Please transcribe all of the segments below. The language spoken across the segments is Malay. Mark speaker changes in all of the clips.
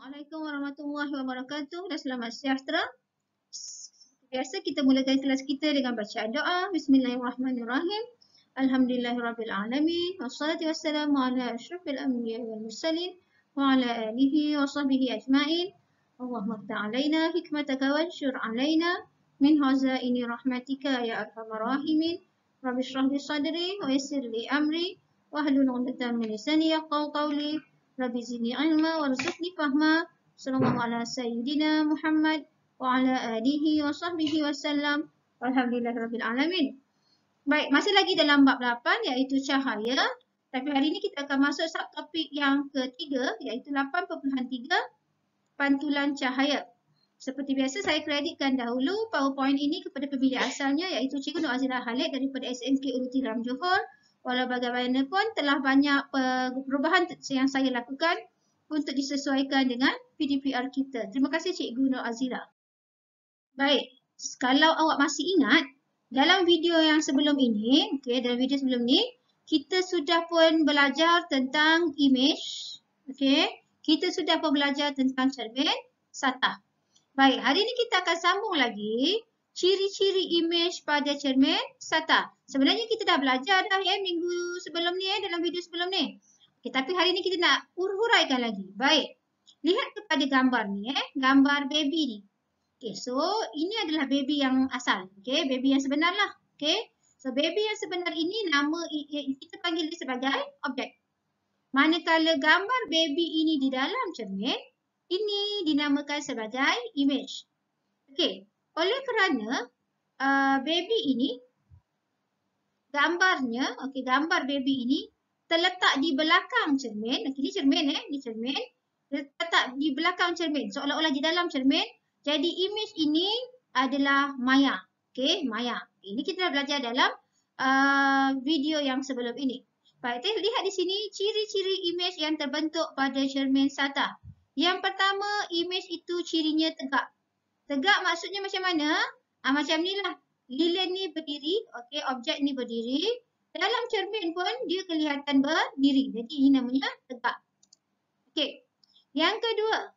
Speaker 1: Assalamualaikum warahmatullahi wabarakatuh dan selamat sejahtera. Seperti biasa kita mulakan kelas kita dengan bacaan doa. Bismillahirrahmanirrahim. Alhamdulillahirabbil alamin. Wassalatu wassalamu ala asyrafil anbiya'i wal mursalin wa ala alihi wa sahbihi ajma'in. Allahumma ftah alaina hikmataka wanshur alaina min hazaini rahmatika ya arhamar rahimin. Rabbi shrah li sadri wa yassir li amri wahlul 'uqdatam min lisani yafqahu qawli. Rabbi zidni ilma warzuqni fahma. Sallallahu ala sayyidina Muhammad wa ala alihi wa sahbihi wasallam. Alhamdulillahirabbil alamin. Baik, masih lagi dalam bab 8 iaitu cahaya. Tapi hari ini kita akan masuk subtopik yang ketiga iaitu 8.3 pantulan cahaya. Seperti biasa saya kreditkan dahulu PowerPoint ini kepada pemilih asalnya iaitu Cikgu Nur Azirah Khalid daripada SMK Uluti Ram Johor. Walau bagaimanapun telah banyak perubahan yang saya lakukan untuk disesuaikan dengan PDPR kita. Terima kasih Cikgu Nur Azirah. Baik, kalau awak masih ingat, dalam video yang sebelum ini, dalam video sebelum ni, kita sudah pun belajar tentang image. Kita sudah pun belajar tentang cermin satah. Baik, hari ini kita akan sambung lagi ciri-ciri image pada cermin satah. Sebenarnya kita dah belajar dah minggu sebelum ni dalam video sebelum ni. Tapi hari ni kita nak huraikan lagi. Baik. Lihat kepada gambar ni gambar baby ni. So ini adalah baby yang asal. Baby yang sebenar lah. So baby yang sebenar ini nama kita panggil dia sebagai objek. Manakala gambar baby ini di dalam cermin, ini dinamakan sebagai image. Oleh kerana baby ini gambarnya, gambar baby ini terletak di belakang cermin. Ini cermin ini cermin. Terletak di belakang cermin, seolah-olah di dalam cermin. Jadi image ini adalah maya. Maya. Ini kita dah belajar dalam video yang sebelum ini. Baik, lihat di sini ciri-ciri image yang terbentuk pada cermin satah. Yang pertama, image itu cirinya tegak. Tegak maksudnya macam mana? Macam ni lah. Lilin ni berdiri, objek ni berdiri. Dalam cermin pun dia kelihatan berdiri. Jadi ini namanya tegak. Yang kedua,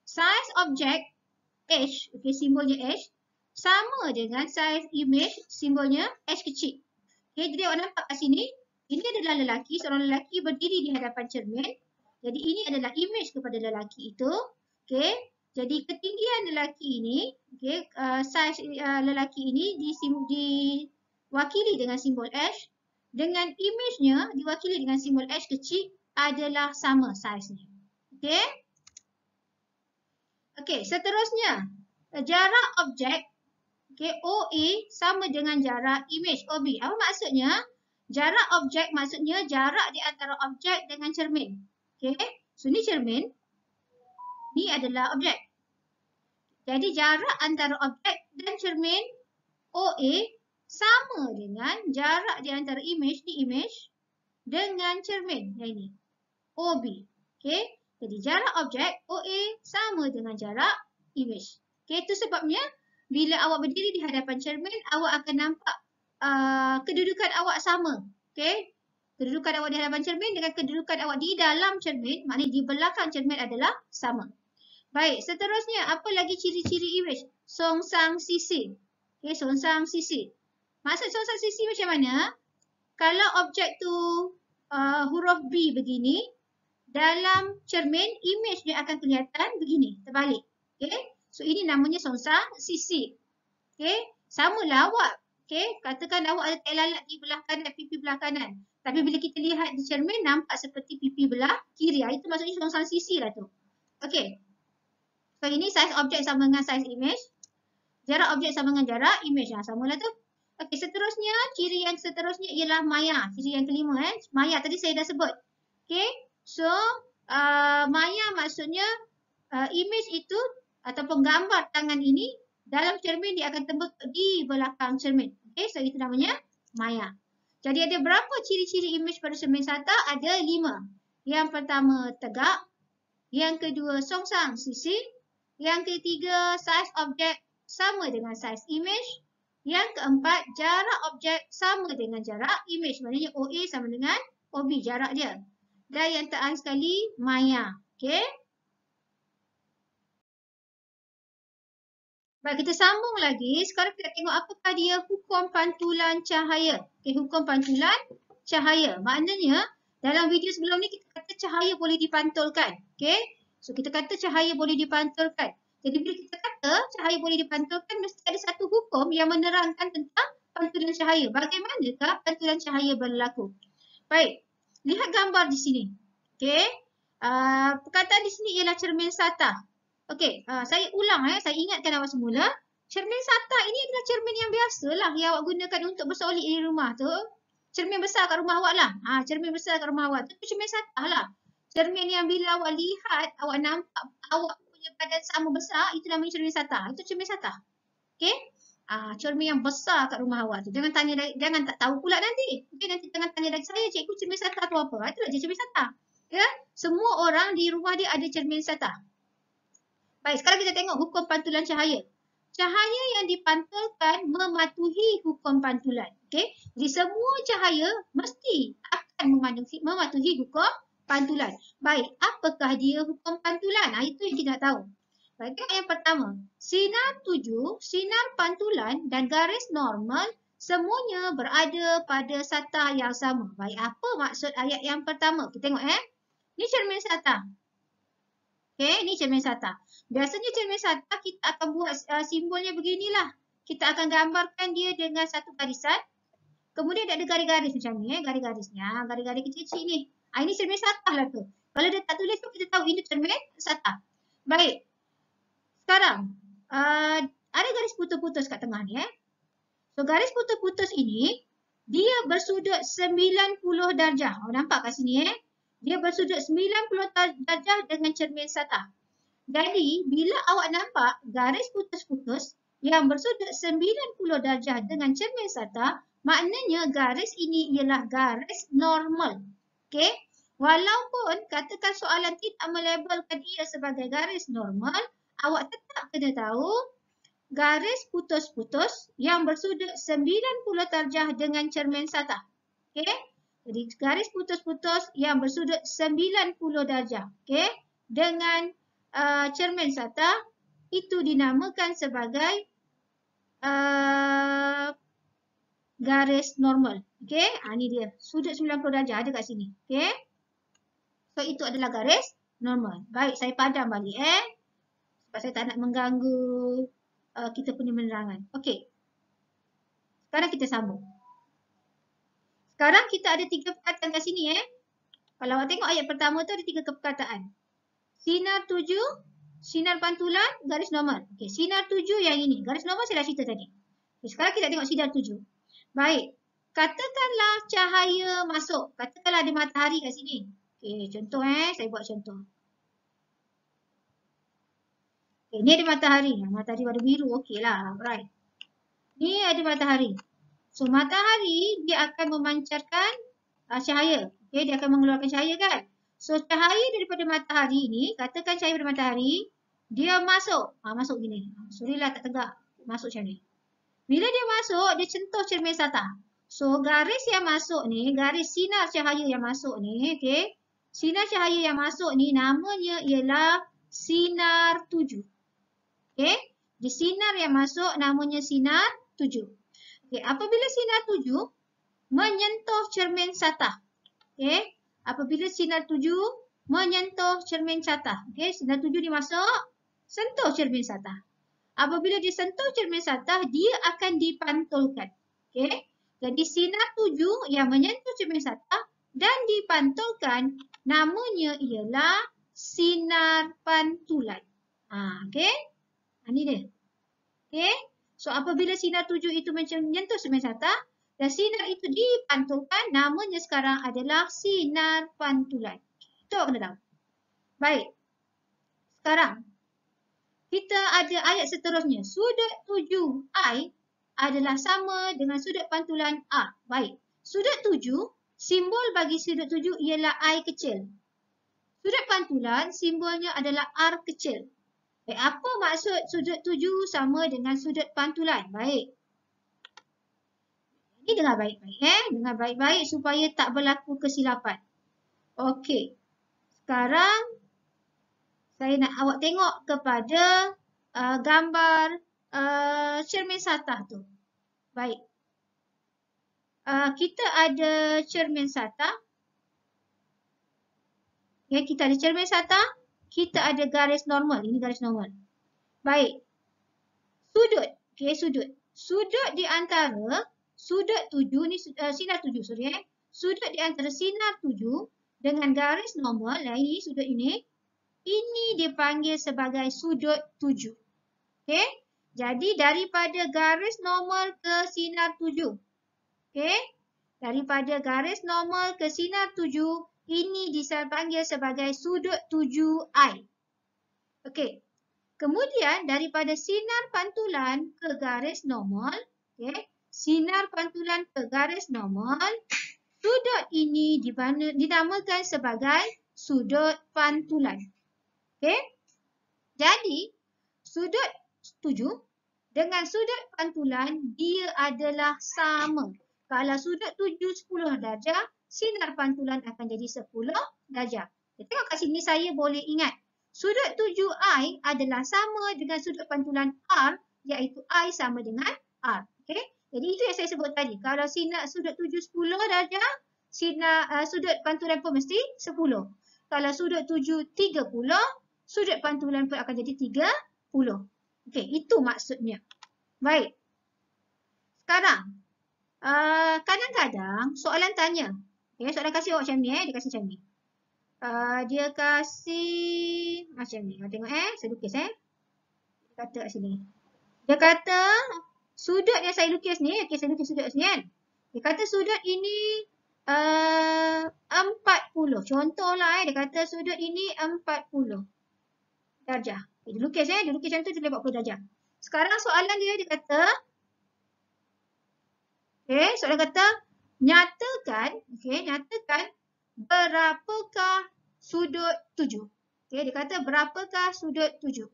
Speaker 1: size objek H, simbolnya H, sama dengan size image, simbolnya H kecil. Jadi awak nampak kat sini, ini adalah lelaki, seorang lelaki berdiri di hadapan cermin. Jadi ini adalah image kepada lelaki itu. Jadi ketinggian lelaki ini, size lelaki ini diwakili dengan simbol H. Dengan image-nya diwakili dengan simbol H kecil adalah sama size-nya. Seterusnya, jarak objek OA sama dengan jarak image OB. Apa maksudnya? Jarak objek maksudnya jarak di antara objek dengan cermin. So ni cermin, ni adalah objek. Jadi jarak antara objek dan cermin OA sama dengan jarak di antara image dengan cermin yang ini OB. Jadi jarak objek OA sama dengan jarak image. Itu sebabnya bila awak berdiri di hadapan cermin, awak akan nampak kedudukan awak sama. Kedudukan awak di hadapan cermin dengan kedudukan awak di dalam cermin, maknanya di belakang cermin adalah sama. Baik, seterusnya apa lagi ciri-ciri image? Songsang sisi. Songsang sisi. Maksud songsang sisi macam mana? Kalau objek tu huruf B begini, dalam cermin image dia akan kelihatan begini, terbalik. So ini namanya songsang sisi. Samalah awak. Katakan awak ada tai lalat di belah kanan, pipi belah kanan. Tapi bila kita lihat di cermin nampak seperti pipi belah kiri. Itu maksudnya songsang sisi lah tu. So ini size objek sama dengan size image. Jarak objek sama dengan jarak image. Samalah tu. Seterusnya, ciri yang seterusnya ialah maya. Ciri yang kelima maya tadi saya dah sebut. So maya maksudnya image itu ataupun gambar tangan ini dalam cermin dia akan terbentuk di belakang cermin. So itu namanya maya. Jadi ada berapa ciri-ciri image pada cermin satah? Ada 5. Yang pertama tegak. Yang kedua songsang sisi. Yang ketiga size objek sama dengan size image. Yang keempat jarak objek sama dengan jarak image. Maknanya OA sama dengan OB jarak dia. Dan yang terakhir sekali maya. Baik, kita sambung lagi. Sekarang kita tengok apakah dia hukum pantulan cahaya. Okey, hukum pantulan cahaya. Maknanya, dalam video sebelum ni kita kata cahaya boleh dipantulkan. Okey, so kita kata cahaya boleh dipantulkan. Jadi bila kita kata cahaya boleh dipantulkan, mesti ada satu hukum yang menerangkan tentang pantulan cahaya. Bagaimanakah pantulan cahaya berlaku? Baik, lihat gambar di sini. Okey, perkataan di sini ialah cermin satah. Okey, saya ulang saya ingatkan awak semula. Cermin satah ini adalah cermin yang biasalah yang awak gunakan untuk bersolek di rumah tu. Cermin besar kat rumah awak lah. Cermin besar kat rumah awak tu cermin satah lah. Cermin yang bila awak lihat, awak nampak awak punya badan sama besar, itu namanya cermin satah. Itu cermin satah. Okey? Cermin yang besar kat rumah awak tu. Jangan tak tahu pula nanti. Okey, nanti jangan tanya lagi saya, cikgu cermin satah tu apa? Itulah je cermin satah. Ya? Semua orang di rumah dia ada cermin satah. Baik, sekarang kita tengok hukum pantulan cahaya. Cahaya yang dipantulkan mematuhi hukum pantulan. Okey, jadi semua cahaya mesti akan mematuhi hukum pantulan. Baik, apakah dia hukum pantulan? Itu yang kita nak tahu. Baik, tengok yang pertama. Sinar tuju, sinar pantulan dan garis normal semuanya berada pada satah yang sama. Baik, apa maksud ayat yang pertama? Kita tengok Ni cermin satah. Okey, ni cermin satah. Biasanya cermin satah kita akan buat simbolnya beginilah. Kita akan gambarkan dia dengan satu garisan. Kemudian ada garis-garis macam ni garis-garisnya, garis-garis kecil-kecil ni. Ini cermin satah lah tu. Kalau dia tak tulis tu kita tahu ini cermin satah. Baik. Sekarang ada garis putus-putus kat tengah ni So garis putus-putus ini dia bersudut 90 darjah. Nampak kat sini Dia bersudut 90 darjah dengan cermin satah. Jadi, bila awak nampak garis putus-putus yang bersudut 90 darjah dengan cermin satah, maknanya garis ini ialah garis normal. Okey? Walaupun katakan soalan tidak melabelkan ia sebagai garis normal, awak tetap kena tahu garis putus-putus yang bersudut 90 darjah dengan cermin satah. Okey? Jadi garis putus-putus yang bersudut 90 darjah, okey, dengan cermin satah itu dinamakan sebagai garis normal. Okey, ni dia. Sudut 90 darjah ada kat sini. Okey. So itu adalah garis normal. Baik, saya padam balik sebab saya tak nak mengganggu kita punya penerangan. Okey. Sekarang kita sambung. Sekarang kita ada 3 perkataan kat sini Kalau awak tengok ayat pertama tu ada 3 perkataan. Sinar tuju, sinar pantulan, garis normal. Okey, sinar tuju yang ini. Garis normal saya dah cerita tadi. Okay, sekarang kita tengok sinar tuju. Baik. Katakanlah cahaya masuk. Katakanlah ada matahari kat sini. Okey, contoh saya buat contoh. Okey, ni ada matahari. Matahari warna biru. Okeylah. Right. Ni ada matahari. So, matahari dia akan memancarkan cahaya. Okay, dia akan mengeluarkan cahaya kan? So, cahaya daripada matahari ni, katakan cahaya daripada matahari, dia masuk. Masuk gini. Sorry lah tak tegak. Masuk macam ni. Bila dia masuk, dia sentuh cermin satah. So, garis yang masuk ni, garis sinar cahaya yang masuk ni, okay? Sinar cahaya yang masuk ni, namanya ialah sinar tuju. Okay? Di sinar yang masuk, namanya sinar tuju. Okay, apabila sinar tuju menyentuh cermin satah. Okay, apabila sinar tuju menyentuh cermin satah. Okay, sinar tuju ni masuk, sentuh cermin satah. Apabila dia sentuh cermin satah, dia akan dipantulkan. Okay, jadi sinar tuju yang menyentuh cermin satah dan dipantulkan, namanya ialah sinar pantulan. Okay, ni dia. Okay. So, apabila sinar tuju itu menyentuh cermin satah dan sinar itu dipantulkan, namanya sekarang adalah sinar pantulan. Itu awak kena tahu. Baik. Sekarang, kita ada ayat seterusnya. Sudut tuju I adalah sama dengan sudut pantulan A. Baik. Sudut tuju, simbol bagi sudut tuju ialah I kecil. Sudut pantulan, simbolnya adalah R kecil. Baik, apa maksud sudut tuju sama dengan sudut pantulan? Baik. Ini dengar baik-baik Dengar baik-baik supaya tak berlaku kesilapan. Okey. Sekarang saya nak awak tengok kepada gambar cermin satah tu. Baik. Kita ada cermin satah. Okay, kita ada cermin satah. Kita ada garis normal. Ini garis normal. Baik. Sudut. Okay, sudut. Sudut di antara sudut 7 ni sinar 7 sorry Sudut di antara sinar 7 dengan garis normal, ini sudut ini dipanggil sebagai sudut 7. Okey. Jadi daripada garis normal ke sinar 7. Okey. Daripada garis normal ke sinar 7, ini dipanggil sebagai sudut 7i. Okey. Kemudian daripada sinar pantulan ke garis normal, okey. Sinar pantulan ke garis normal, sudut ini dinamakan sebagai sudut pantulan. Okey. Jadi, sudut 7 dengan sudut pantulan dia adalah sama. Kalau sudut 7 10 darjah, sinar pantulan akan jadi 10 darjah. Tengok kat sini saya boleh ingat. Sudut 7i adalah sama dengan sudut pantulan R, iaitu I sama dengan R. Okey. Jadi itu yang saya sebut tadi. Kalau sinar sudut 7 10 darjah, sudut pantulan pun mesti 10. Kalau sudut 7 30, sudut pantulan pun akan jadi 30. Okey, itu maksudnya. Baik. Sekarang, kadang-kadang soalan tanya. Okay, soalan kasih awak macam ni. Dia kasih macam ni. Dia kasih macam ni. Tengok saya lukis Dia kata kat sini. Dia kata sudut yang saya lukis ni. Okay, saya lukis sudut sini kan. Dia kata sudut ini 40. Contohlah dia kata sudut ini 40 darjah. Dia lukis dia lukis macam tu dia 40 darjah. Sekarang soalan dia kata soalan kata nyatakan berapakah sudut 7. Dia kata berapakah sudut 7.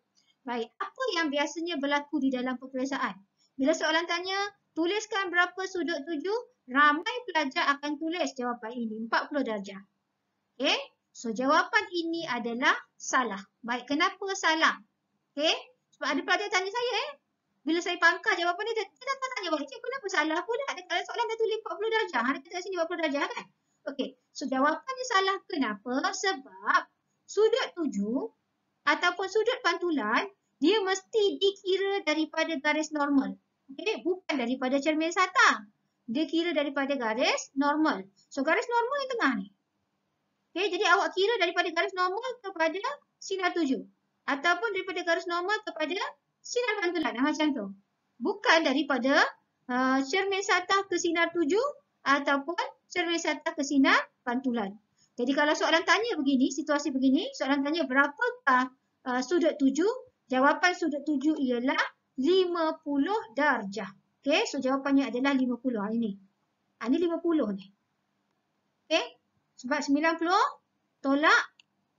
Speaker 1: Baik, apa yang biasanya berlaku di dalam peperiksaan? Bila soalan tanya tuliskan berapa sudut 7, ramai pelajar akan tulis jawapan ini 40 darjah. Okey, so jawapan ini adalah salah. Baik, kenapa salah? Okey, sebab ada pelajar tanya saya bila saya pangkal jawapan dia datang tanya balik, cikgu kenapa salah pula? Kalau soalan dah tulis 40 darjah, dia kata sini 40 darjah kan? Okey, so jawapannya salah kenapa? Sebab sudut 7 ataupun sudut pantulan dia mesti dikira daripada garis normal. Okey, bukan daripada cermin satah. Dia kira daripada garis normal. So garis normal yang tengah ni. Okey, jadi awak kira daripada garis normal kepada sinar 7 ataupun daripada garis normal kepada sinar pantulan macam tu. Bukan daripada cermin satah ke sinar 7 ataupun cermin satah ke sinar pantulan. Jadi kalau soalan tanya begini, situasi begini, soalan tanya berapakah sudut 7, jawapan sudut 7 ialah 50 darjah. Okey, so jawapannya adalah 50. Ini. Ini 50 ni. Okey, sebab 90 tolak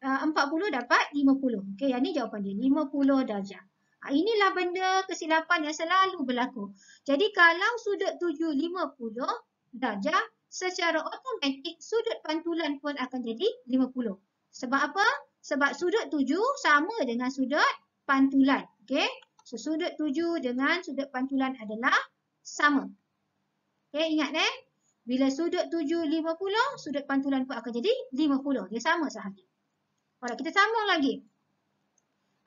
Speaker 1: 40 dapat 50. Okey, yang ni jawapan dia 50 darjah. Inilah benda kesilapan yang selalu berlaku. Jadi kalau sudut 7 50 darjah, secara automatik sudut pantulan pun akan jadi 50. Sebab apa? Sebab sudut 7 sama dengan sudut pantulan. Okey. So sudut 7 dengan sudut pantulan adalah sama. Okey, ingat bila sudut 7 50, sudut pantulan pun akan jadi 50. Dia sama sahaja. Alright, kita sambung lagi.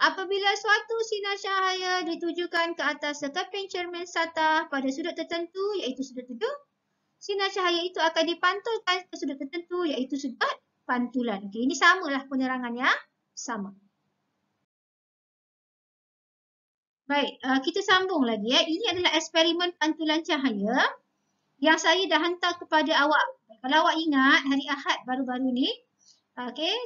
Speaker 1: Apabila suatu sinar cahaya ditujukan ke atas sekeping cermin satah pada sudut tertentu iaitu sudut 7, sinar cahaya itu akan dipantulkan ke sudut tertentu iaitu sudut pantulan. Okey, ini samalah penerangan yang sama. Baik, kita sambung lagi. Ini adalah eksperimen pantulan cahaya yang saya dah hantar kepada awak. Kalau awak ingat hari Ahad baru-baru ni,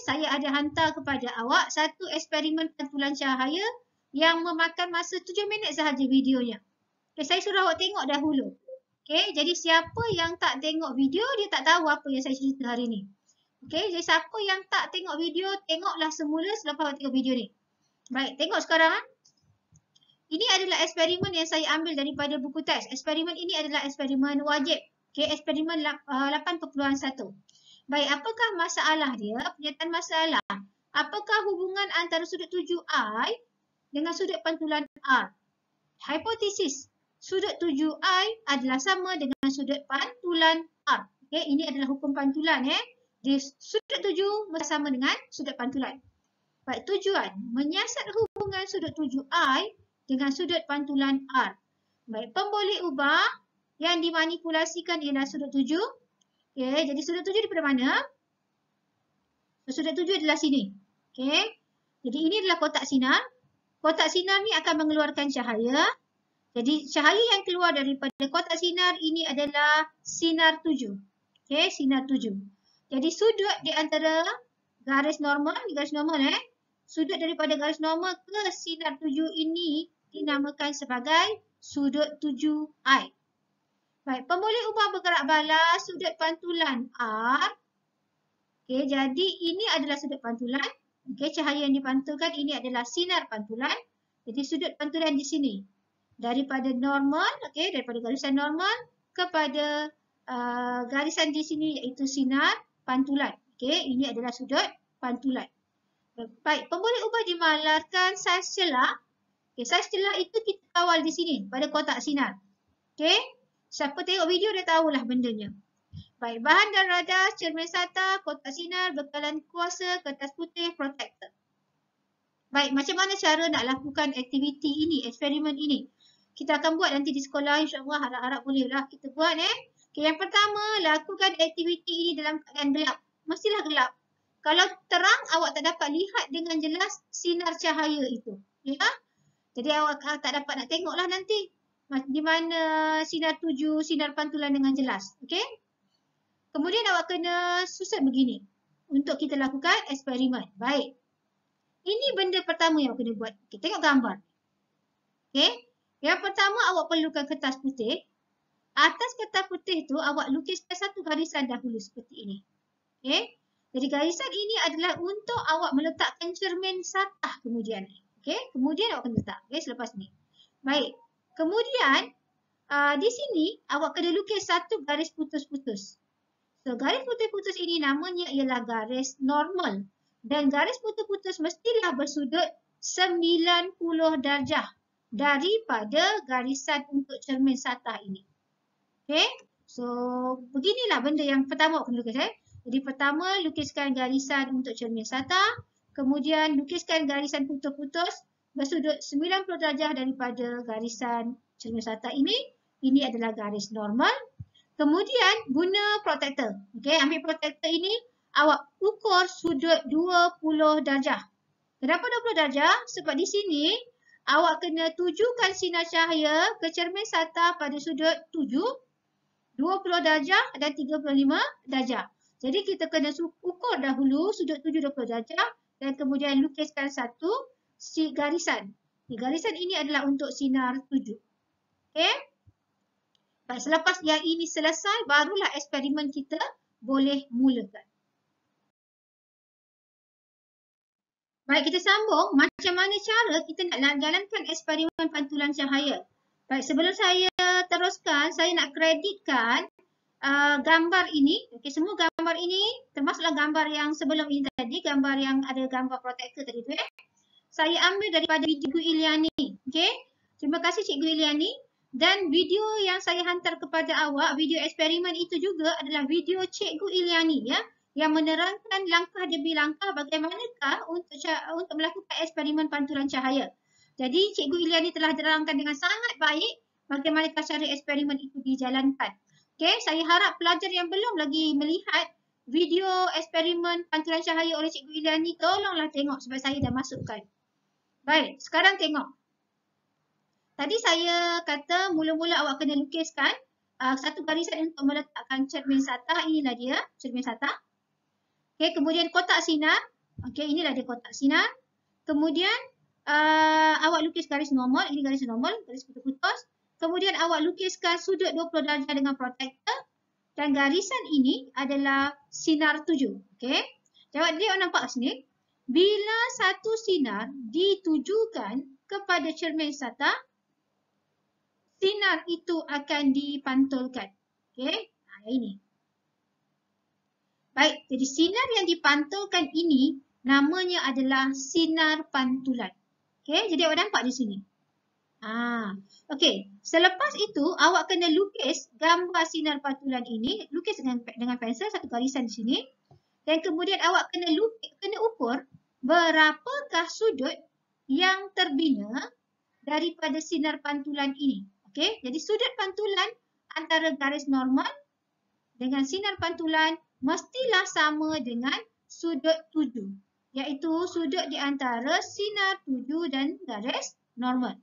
Speaker 1: saya ada hantar kepada awak satu eksperimen pantulan cahaya yang memakan masa 7 minit sahaja videonya. Saya suruh awak tengok dahulu. Jadi siapa yang tak tengok video, dia tak tahu apa yang saya cerita hari ni. Jadi siapa yang tak tengok video, tengoklah semula selepas awak tengok video ni. Baik, tengok sekarang. Ini adalah eksperimen yang saya ambil daripada buku teks. Eksperimen ini adalah eksperimen wajib. Eksperimen 8.1. Baik, apakah masalah dia? Pernyataan masalah. Apakah hubungan antara sudut 7i dengan sudut pantulan R? hipotesis sudut tuju I adalah sama dengan sudut pantulan R. Okey, ini adalah hukum pantulan Di sudut tuju sama dengan sudut pantulan. Baik, tujuan menyiasat hubungan sudut tuju I dengan sudut pantulan R. Baik, pemboleh ubah yang dimanipulasikan ialah sudut tuju. Okey, jadi sudut tuju daripada mana? Sudut tuju adalah sini. Okey. Jadi ini adalah kotak sinar. Kotak sinar ni akan mengeluarkan cahaya. Jadi cahaya yang keluar daripada kotak sinar ini adalah sinar tuju. Okey, sinar tuju. Jadi sudut di antara garis normal, sudut daripada garis normal ke sinar tuju ini dinamakan sebagai sudut tuju I. Baik, pemboleh ubah bergerak balas sudut pantulan R. Okey, jadi ini adalah sudut pantulan. Okey, cahaya yang dipantulkan ini adalah sinar pantulan. Jadi sudut pantulan di sini. Daripada normal, okey, daripada garisan normal kepada garisan di sini iaitu sinar pantulan. Okey, ini adalah sudut pantulan. Baik, pemboleh ubah dimalarkan saiz celah. Okey, saiz celah itu kita kawal di sini pada kotak sinar. Okey, siapa tengok video dah tahulah bendanya. Baik, bahan dan radar, cermin SATA, kotak sinar, bekalan kuasa, kertas putih, protektor. Baik, macam mana cara nak lakukan aktiviti ini, eksperimen ini? Kita akan buat nanti di sekolah, insyaAllah harap-harap bolehlah kita buat Okay, yang pertama, lakukan aktiviti ini dalam keadaan gelap. Mestilah gelap. Kalau terang, awak tak dapat lihat dengan jelas sinar cahaya itu. Ya? Jadi awak tak dapat nak tengoklah nanti di mana sinar tuju, sinar pantulan dengan jelas. Okey? Kemudian awak kena susun begini untuk kita lakukan eksperimen. Baik. Ini benda pertama yang awak kena buat. Okay, tengok gambar. Okey. Yang pertama awak perlukan kertas putih. Atas kertas putih tu awak lukiskan satu garisan dahulu seperti ini. Okey. Jadi garisan ini adalah untuk awak meletakkan cermin SATA kemudian. Okey. Kemudian awak kena letak. Okey, selepas ni. Baik. Kemudian di sini awak kena lukis satu garis putus-putus. So, garis putus-putus ini namanya ialah garis normal. Dan garis putus-putus mestilah bersudut 90 darjah daripada garisan untuk cermin SATA ini. Okey. So, beginilah benda yang pertama awak kena lukis. Jadi, pertama lukiskan garisan untuk cermin SATA. Kemudian lukiskan garisan putus-putus bersudut 90 darjah daripada garisan cermin SATA ini. Ini adalah garis normal. Kemudian guna protektor. Okey, ambil protektor ini, awak ukur sudut 20 darjah. Kenapa 20 darjah? Sebab di sini awak kena tujukan sinar cahaya ke cermin SATA pada sudut 7, 20 darjah dan 35 darjah. Jadi kita kena ukur dahulu sudut 7 20 darjah dan kemudian lukiskan satu garisan. Garisan ini adalah untuk sinar 7. Okey? Baik, selepas yang ini selesai, barulah eksperimen kita boleh mulakan. Baik, kita sambung macam mana cara kita nak jalankan eksperimen pantulan cahaya. Baik, sebelum saya teruskan, saya nak kreditkan gambar ini. Okey, semua gambar ini termasuklah gambar yang sebelum ini tadi, gambar yang ada gambar protektor tadi tu. Saya ambil daripada video Cikgu Iliani. Okey, terima kasih Cikgu Iliani. Dan video yang saya hantar kepada awak, video eksperimen itu juga adalah video Cikgu Iliani yang menerangkan langkah demi langkah bagaimanakah untuk melakukan eksperimen pantulan cahaya. Jadi Cikgu Iliani telah terangkan dengan sangat baik bagaimanakah cara eksperimen itu dijalankan. Okey, saya harap pelajar yang belum lagi melihat video eksperimen pantulan cahaya oleh Cikgu Iliani, tolonglah tengok sebab saya dah masukkan. Baik, sekarang tengok. Tadi saya kata mula-mula awak kena lukiskan satu garisan untuk meletakkan cermin SATA. Inilah dia cermin SATA. Okey, kemudian kotak sinar. Okey, inilah dia kotak sinar. Kemudian awak lukis garis normal. Ini garis normal, garis putus-putus. Kemudian awak lukiskan sudut 20 darjah dengan protektor. Dan garisan ini adalah sinar 7. Okey. Jawab dia awak nampak sini. Bila satu sinar ditujukan kepada cermin SATA, sinar itu akan dipantulkan. Okey, ini. Baik, jadi sinar yang dipantulkan ini namanya adalah sinar pantulan. Okey, jadi awak nampak di sini. Okey. Selepas itu, awak kena lukis gambar sinar pantulan ini. Lukis dengan pensel satu garisan di sini. Dan kemudian awak kena ukur berapakah sudut yang terbina daripada sinar pantulan ini. Okey. Jadi sudut pantulan antara garis normal dengan sinar pantulan mestilah sama dengan sudut 7. Iaitu sudut di antara sinar 7 dan garis normal.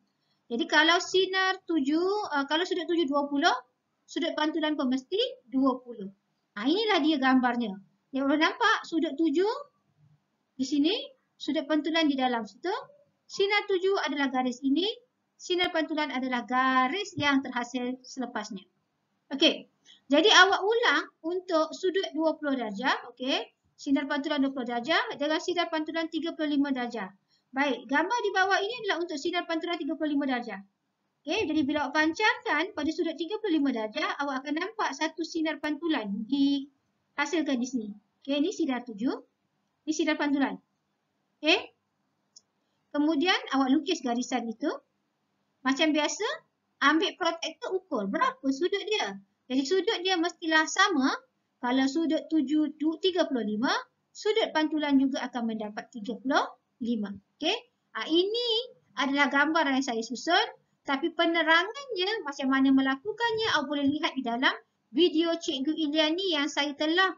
Speaker 1: Jadi kalau sinar 7, kalau sudut 7 20, sudut pantulan pun mesti 20. Inilah dia gambarnya. Yang boleh nampak sudut 7 di sini, sudut pantulan di dalam situ. Sinar 7 adalah garis ini, sinar pantulan adalah garis yang terhasil selepasnya. Okey. Jadi awak ulang untuk sudut 20 darjah, okey. Sinar pantulan 20 darjah dengan sinar pantulan 35 darjah. Baik, gambar di bawah ini adalah untuk sinar pantulan 35 darjah. Okey, jadi bila awak pancarkan pada sudut 35 darjah, awak akan nampak satu sinar pantulan dihasilkan di sini. Okey, ini sinar 7, ini sinar pantulan. Okey. Kemudian awak lukis garisan itu. Macam biasa, ambil protektor ukur berapa sudut dia. Jadi sudut dia mestilah sama. Kalau sudut 7 35, sudut pantulan juga akan mendapat 35. Okey. Ini adalah gambar yang saya susun, tapi penerangannya macam mana melakukannya awak boleh lihat di dalam video Cikgu Iliani yang saya telah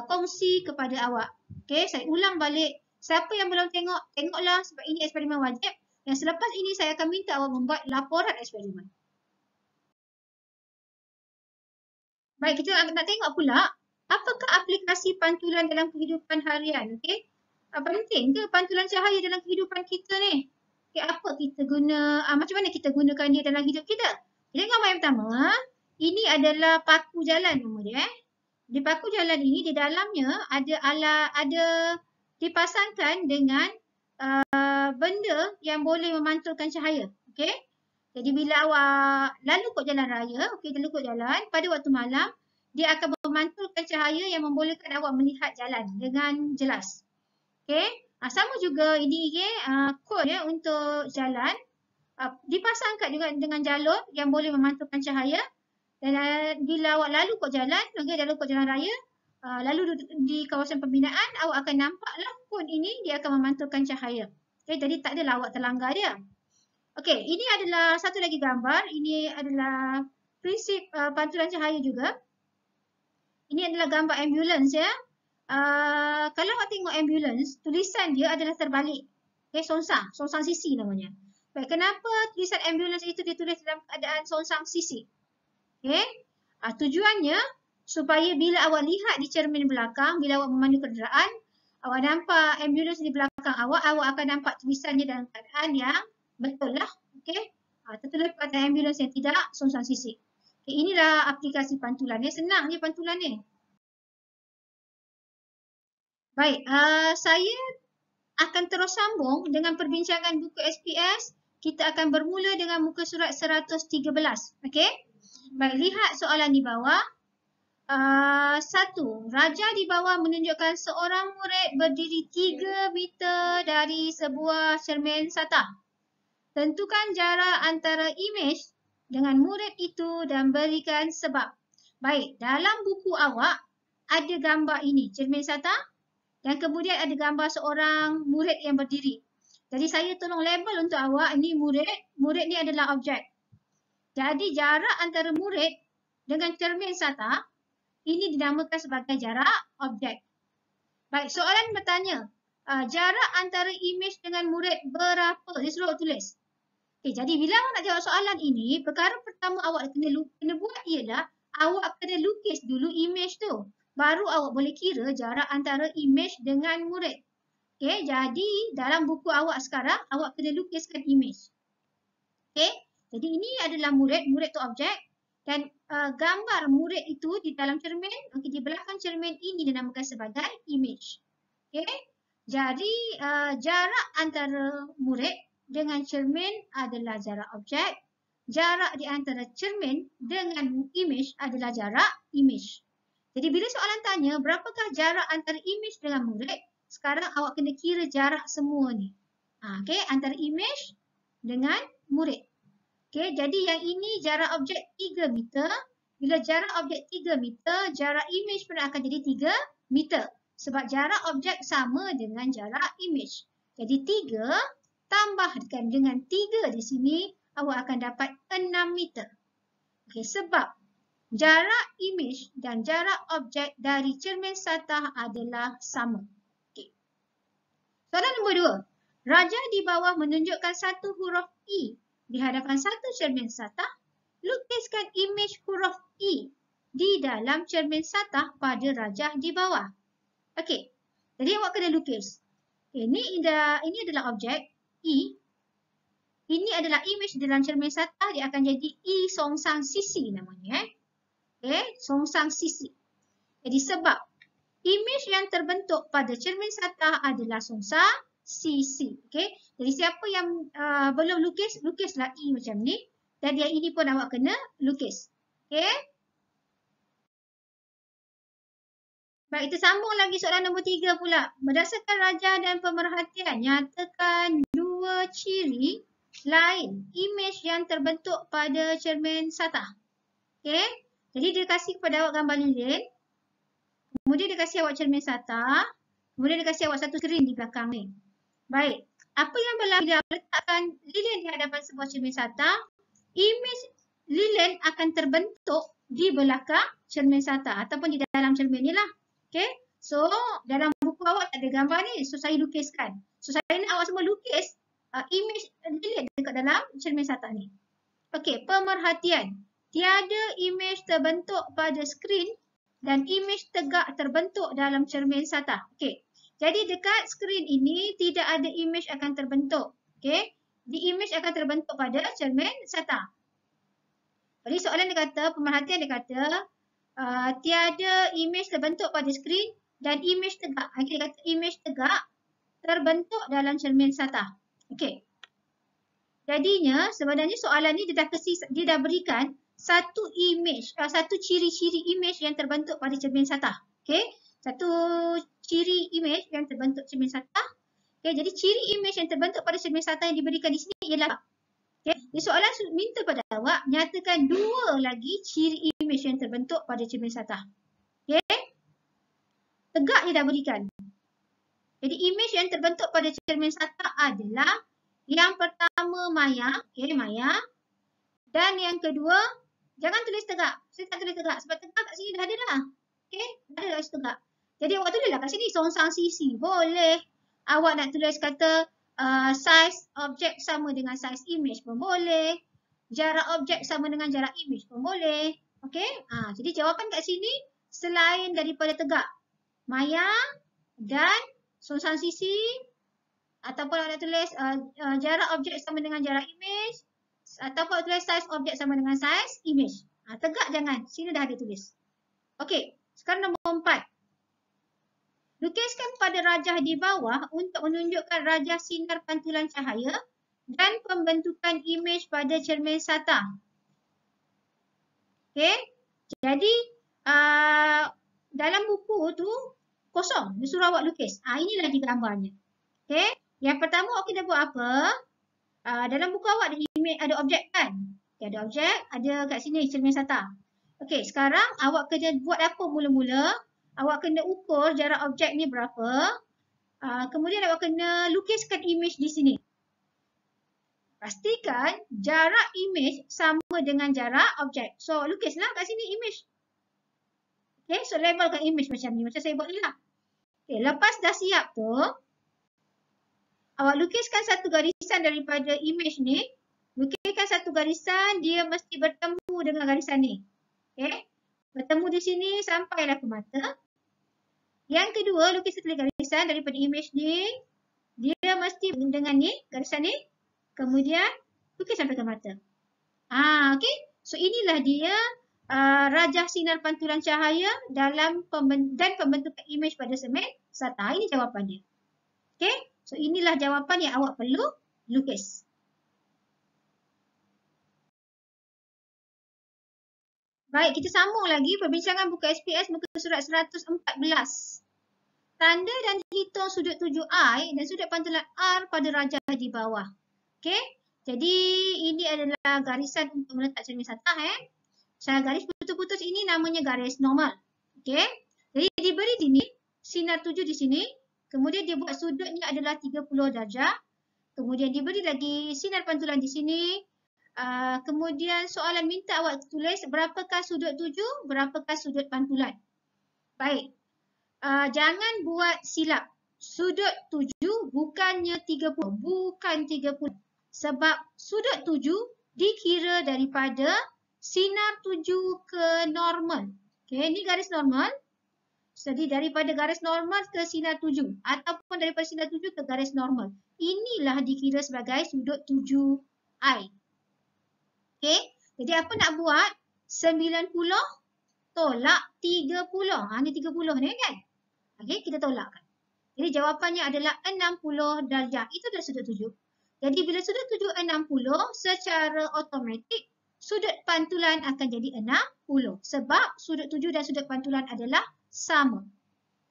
Speaker 1: kongsi kepada awak. Okey, saya ulang balik. Siapa yang belum tengok, tengoklah sebab ini eksperimen wajib. Yang selepas ini saya akan minta awak membuat laporan eksperimen. Baik, kita nak tengok pula apakah aplikasi pantulan dalam kehidupan harian. Okey. Penting ke pantulan cahaya dalam kehidupan kita ni? Okay, apa kita guna, macam mana kita gunakan dia dalam hidup kita? Jadi gambar yang pertama, ini adalah paku jalan nama dia. Di paku jalan ini, di dalamnya ada dipasangkan dengan benda yang boleh memantulkan cahaya. Okey. Jadi bila awak lalu kot jalan raya, okey, lalu kot jalan, pada waktu malam, dia akan memantulkan cahaya yang membolehkan awak melihat jalan dengan jelas. Okey. Sama juga ini kod ya untuk jalan. Dipasangkan juga dengan jalur yang boleh memantulkan cahaya. Dan bila awak lalu kot jalan, okey, lalu kot jalan raya, lalu di kawasan pembinaan, awak akan nampaklah kod ini dia akan memantulkan cahaya. Okey, jadi tak adalah awak terlanggar dia. Okey, ini adalah satu lagi gambar. Ini adalah prinsip pantulan cahaya juga. Ini adalah gambar ambulans ya. Kalau awak tengok ambulans, tulisan dia adalah terbalik. Okay, songsang sisi namanya. Baik, kenapa tulisan ambulans itu ditulis dalam keadaan songsang sisi? Okay. Tujuannya supaya bila awak lihat di cermin belakang, bila awak memandu kenderaan, awak nampak ambulans di belakang awak akan nampak tulisannya dalam keadaan yang betul lah. Okay. Tertulis pada ambulans yang tidak songsang sisi. Okay, inilah aplikasi pantulan. Senang je pantulan ni. Baik, saya akan terus sambung dengan perbincangan buku SPS. Kita akan bermula dengan muka surat 113. Okey? Baik, lihat soalan di bawah. 1. Raja di bawah menunjukkan seorang murid berdiri 3 meter dari sebuah cermin SATA. Tentukan jarak antara imej dengan murid itu dan berikan sebab. Baik, dalam buku awak ada gambar ini, cermin SATA. Dan kemudian ada gambar seorang murid yang berdiri. Jadi saya tolong label untuk awak, ini murid. Murid ni adalah objek. Jadi jarak antara murid dengan cermin SATA, ini dinamakan sebagai jarak objek. Baik, soalan bertanya, jarak antara imej dengan murid berapa? Dia suruh tulis. Okay, jadi bila awak nak jawab soalan ini, perkara pertama awak kena buat ialah, awak kena lukis dulu imej tu. Baru awak boleh kira jarak antara imej dengan murid. Okey, jadi dalam buku awak sekarang, awak kena lukiskan imej. Okey, jadi ini adalah murid tu objek. Dan gambar murid itu di dalam cermin, di belakang cermin ini dinamakan sebagai imej. Okey, jadi jarak antara murid dengan cermin adalah jarak objek. Jarak di antara cermin dengan imej adalah jarak imej. Jadi bila soalan tanya berapakah jarak antara imej dengan murid, sekarang awak kena kira jarak semua ni. Okey, antara imej dengan murid. Okey, jadi yang ini jarak objek 3 meter. Bila jarak objek 3 meter, jarak imej pun akan jadi 3 meter. Sebab jarak objek sama dengan jarak imej. Jadi 3 tambahkan dengan 3 di sini, awak akan dapat 6 meter. Okey, sebab jarak imej dan jarak objek dari cermin satah adalah sama. Okey. Soalan nombor 2. Rajah di bawah menunjukkan satu huruf I di hadapan satu cermin satah. Lukiskan imej huruf I di dalam cermin satah pada rajah di bawah. Okey. Jadi awak kena lukis. Okay, ini adalah objek I. Ini adalah imej dalam cermin satah. Dia akan jadi I songsang sisi namanya. Okay, songsang sisi. Jadi sebab imej yang terbentuk pada cermin satah adalah songsang sisi. Okay. Jadi siapa yang belum lukis, lukislah I macam ni. Dan yang ini pun awak kena lukis. Okay. Baik, kita sambung lagi soalan nombor 3 pula. Berdasarkan rajah dan pemerhatian, nyatakan dua ciri lain imej yang terbentuk pada cermin satah. Okay. Jadi dia kasih kepada awak gambar lilin. Kemudian dia kasih awak cermin satah. Kemudian dia kasih awak satu skrin di belakang ni. Baik. Apa yang berlaku bila letakkan lilin di hadapan sebuah cermin satah? Imej lilin akan terbentuk di belakang cermin satah ataupun di dalam cermin ni lah. Okay. So, dalam buku awak tak ada gambar ni. So, saya lukiskan. So, saya nak awak semua lukis imej lilin dekat dalam cermin satah ni. Okay. Pemerhatian. Tiada imej terbentuk pada skrin dan imej tegak terbentuk dalam cermin satah. Okay. Jadi, dekat skrin ini tidak ada imej akan terbentuk. Okay. Di imej akan terbentuk pada cermin satah. Jadi, soalan dia kata, pemerhatian dia kata, tiada imej terbentuk pada skrin dan imej tegak. Dia kata imej tegak terbentuk dalam cermin satah. Okey. Jadinya sebenarnya soalan ni dia dah berikan satu imej, satu ciri-ciri imej yang terbentuk pada cermin satah. Okey. Satu ciri imej yang terbentuk cermin satah. Okey, jadi ciri imej yang terbentuk pada cermin satah yang diberikan di sini ialah okay. Jadi soalan minta pada awak nyatakan dua lagi ciri imej yang terbentuk pada cermin satah. Okay. Tegak dia dah berikan. Jadi imej yang terbentuk pada cermin satah adalah yang pertama maya. Okay, maya. Dan yang kedua, jangan tulis tegak. Saya tak tulis tegak sebab tegak kat sini dah ada dah. Okay, dah ada kat sini tegak. Jadi awak tulislah kat sini songsang sisi. Boleh. Awak nak tulis kata size objek sama dengan size imej pun boleh. Jarak objek sama dengan jarak imej pun boleh. Okey? Jadi jawapan kat sini selain daripada tegak, maya dan songsang sisi ataupun awak nak tulis jarak objek sama dengan jarak imej ataupun awak tulis size objek sama dengan size imej. Tegak jangan. Sini dah ada tulis. Okey. Sekarang nombor 4. Lukiskan pada rajah di bawah untuk menunjukkan rajah sinar pantulan cahaya dan pembentukan imej pada cermin satah. Okey. Jadi, dalam buku tu kosong. Dia suruh awak lukis. Inilah di gambarnya. Okey. Yang pertama awak kena buat apa? Dalam buku awak ada imej, ada objek kan? Okay, ada objek, ada kat sini cermin satah. Okey, sekarang awak kena buat apa mula-mula? Awak kena ukur jarak objek ni berapa. Kemudian awak kena lukiskan imej di sini. Pastikan jarak imej sama dengan jarak objek. So, lukislah kat sini imej. Okay, so labelkan imej macam ni. Macam saya buat ni lah. Okay, lepas dah siap tu, awak lukiskan satu garisan daripada imej ni. Lukiskan satu garisan, dia mesti bertemu dengan garisan ni. Okay, bertemu di sini sampailah ke mata. Yang kedua, lukis satu garisan daripada imej ni. Dia mesti dengan ni, garisan ni. Kemudian, lukis sampai ke mata. Okey. So, inilah dia rajah sinar pantulan cahaya dan pembentukan imej pada cermin satah. Ini jawapan dia. Okey. So, inilah jawapan yang awak perlu lukis. Baik, kita sambung lagi perbincangan buku SPS muka surat 114. Tanda dan hitung sudut tuju I dan sudut pantulan R pada rajah di bawah. Okey. Jadi ini adalah garisan untuk meletak cermin satah. Saya garis putus-putus ini namanya garis normal. Okey. Jadi diberi sini sinar 7 di sini. Kemudian dia buat sudutnya adalah 30 darjah. Kemudian diberi lagi sinar pantulan di sini. Kemudian soalan minta awak tulis berapakah sudut 7, berapakah sudut pantulan. Baik. Jangan buat silap. Sudut 7 bukannya 30. Bukan 30. Sebab sudut 7 dikira daripada sinar 7 ke normal. Okey, ini garis normal. Jadi daripada garis normal ke sinar 7 ataupun daripada sinar 7 ke garis normal. Inilah dikira sebagai sudut 7i. Okey, jadi apa nak buat? 90 tolak 30. Ni 30 ni kan? Okey, kita tolakkan. Jadi jawapannya adalah 60 darjah. Itu adalah sudut 7. Jadi bila sudut 7 60, secara automatik sudut pantulan akan jadi 60. Sebab sudut 7 dan sudut pantulan adalah sama.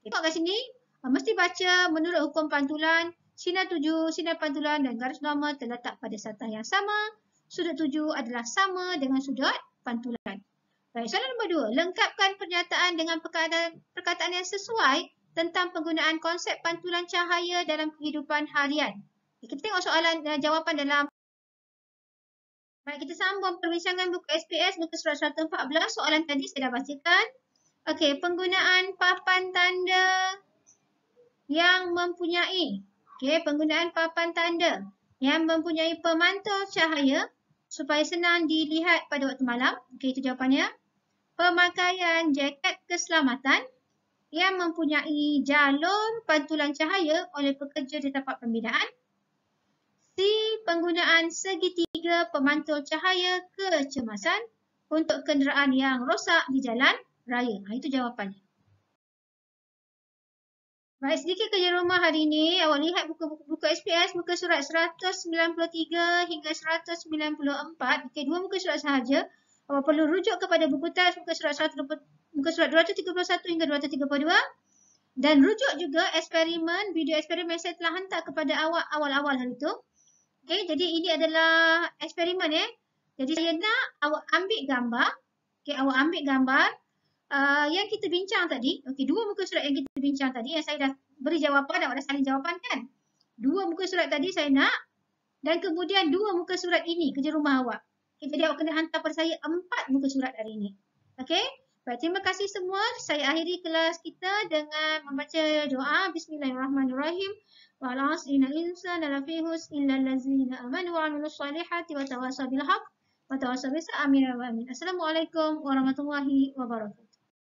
Speaker 1: Tengok kat sini, mesti baca menurut hukum pantulan, sinar 7, sinar pantulan dan garis normal terletak pada satah yang sama. Sudut 7 adalah sama dengan sudut pantulan. Baik, soalan nombor 2. Lengkapkan pernyataan dengan perkataan yang sesuai tentang penggunaan konsep pantulan cahaya dalam kehidupan harian. Kita tengok soalan jawapan dalam. Baik, kita sambung perbincangan buku SPS muka surat 114. Soalan tadi saya dah bacakan. Okey, penggunaan papan tanda yang mempunyai. Okey, penggunaan papan tanda yang mempunyai pemantau cahaya supaya senang dilihat pada waktu malam. Okey, itu jawapannya. Pemakaian jaket keselamatan yang mempunyai jalur pantulan cahaya oleh pekerja di tempat pembinaan. C. Penggunaan segitiga pemantul cahaya kecemasan untuk kenderaan yang rosak di jalan raya. Itu jawapannya. Baik, sedikit kerja rumah hari ini. Awak lihat buku SPS muka surat 193 hingga 194. Okey, 2 muka surat sahaja. Awak perlu rujuk kepada buku teks muka surat 231 hingga 232. Dan rujuk juga eksperimen, video eksperimen saya telah hantar kepada awak awal-awal hari itu. Okey, jadi ini adalah eksperimen Jadi saya nak awak ambil gambar. Okey, awak ambil gambar yang kita bincang tadi. Okey, 2 muka surat yang kita bincang tadi yang saya dah beri jawapan, awak dah saling jawapan kan? 2 muka surat tadi saya nak dan kemudian 2 muka surat ini kerja rumah awak. Okay, jadi awak kena hantar pada saya 4 muka surat hari ini. Okey? Baik, terima kasih semua. Saya akhiri kelas kita dengan membaca doa. Bismillahirrahmanirrahim. Wa 'alal 'asrina insana lafi khusr illa allazina amanu wa 'amilus solihati wa tawassaw bil haqq wa tawassaw bis sabr. Amin. Assalamualaikum warahmatullahi wabarakatuh.